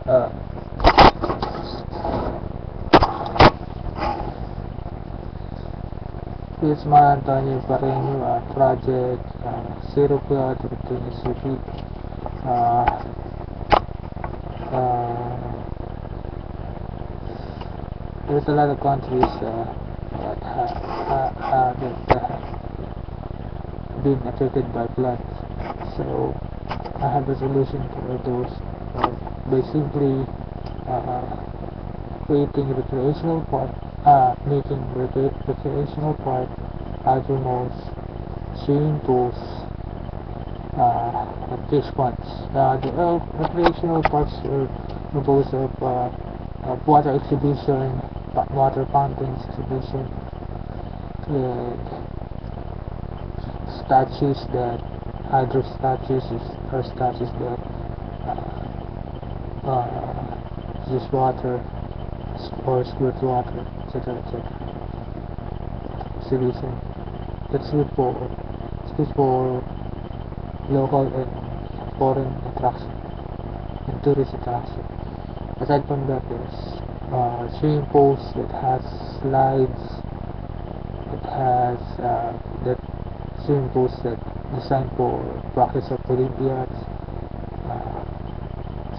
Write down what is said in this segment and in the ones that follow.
Uh, Here's my Antonio Pareño project, Zero Cloud within SCP. There's a lot of countries that have been affected by floods. So I have a solution for those by simply creating recreational park, making recreational park, hydro malls, swimming pools, and fish ponds. The recreational parks are composed of water exhibition, water fountains exhibition, and statues that hydro statues or statues that use water or squirt water, etc. etc. Exhibition. That's good for local and foreign attraction and tourist attraction. Aside from that, there's swimming pools that has slides, that swimming pools that designed for practice of Olympiads,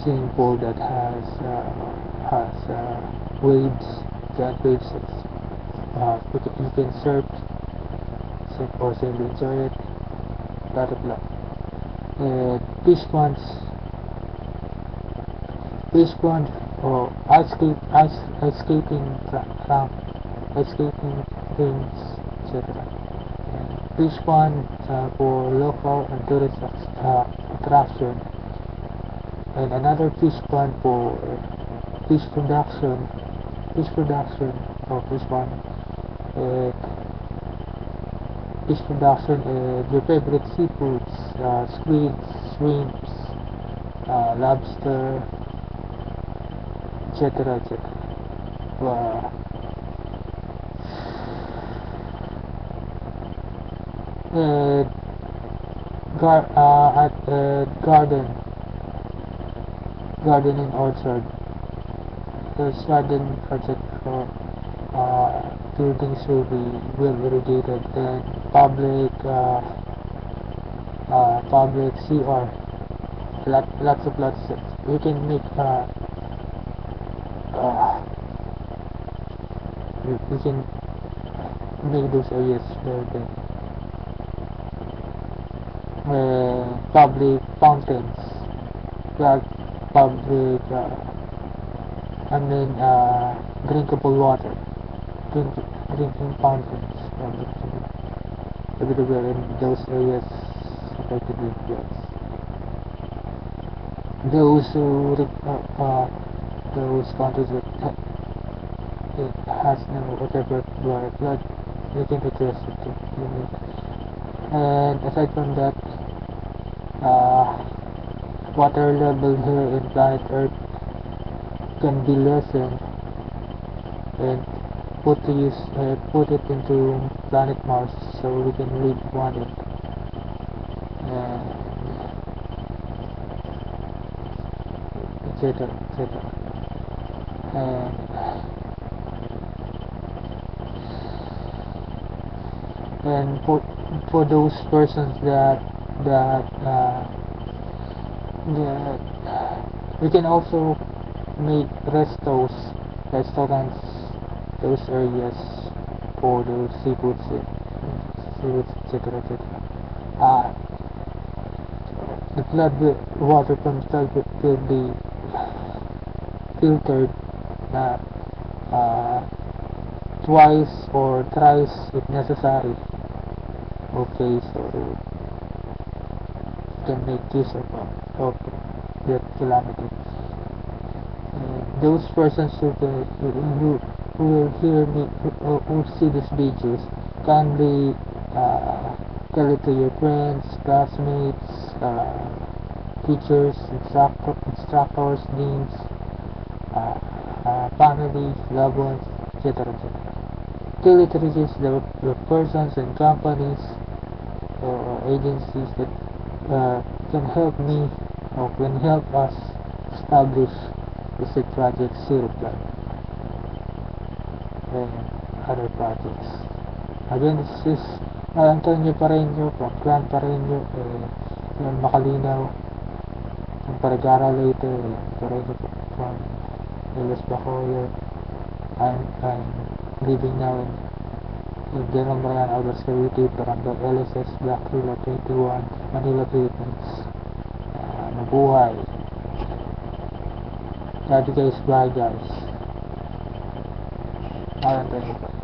swimming pool that has waves, giant waves that you can surf or simply enjoy it, blah blah blah. Fish ponds or ice skating rings, etc. Fish pond for local and tourist attraction, and another fish pond for fish production or fish pond, your favorite seafoods, squids, shrimps, lobster, etc. etc. Garden and orchard. There's garden project for buildings will be well irrigated, and public CR, lots of we can make we can make those areas very big. Public fountains, public drinkable water, drinking fountains everywhere in those areas affected with floods. Those countries that it has no water by flood, they can address it too. And aside from that, water level here in planet Earth can be lessened and put it into planet Mars so we can live on it, etc. etc. And for those persons that we can also make restaurants, those areas for the seafoods, etc. etc. The flood water from flood will be filtered twice or thrice if necessary. Okay, so you can make use of that calamity. Those persons who will hear me, who see these videos, kindly tell it to your friends, classmates, teachers, instructors, deans, families, loved ones, etc. etc. Till it reaches the persons and companies or agencies that can help me or can help us establish Visit Project Zero Plan and other projects. Again, this is Antonio Pareño from Clan Pareño, yung makalinaw yung Paragara later, Pareño from Los Bacoyo. I'm living now in General Mariano Alvarez Cavite, Barangay LSS, Black Hilo 21, Manila, Philippines. Mabuhay. Love you guys, bye guys. Ayan tayo.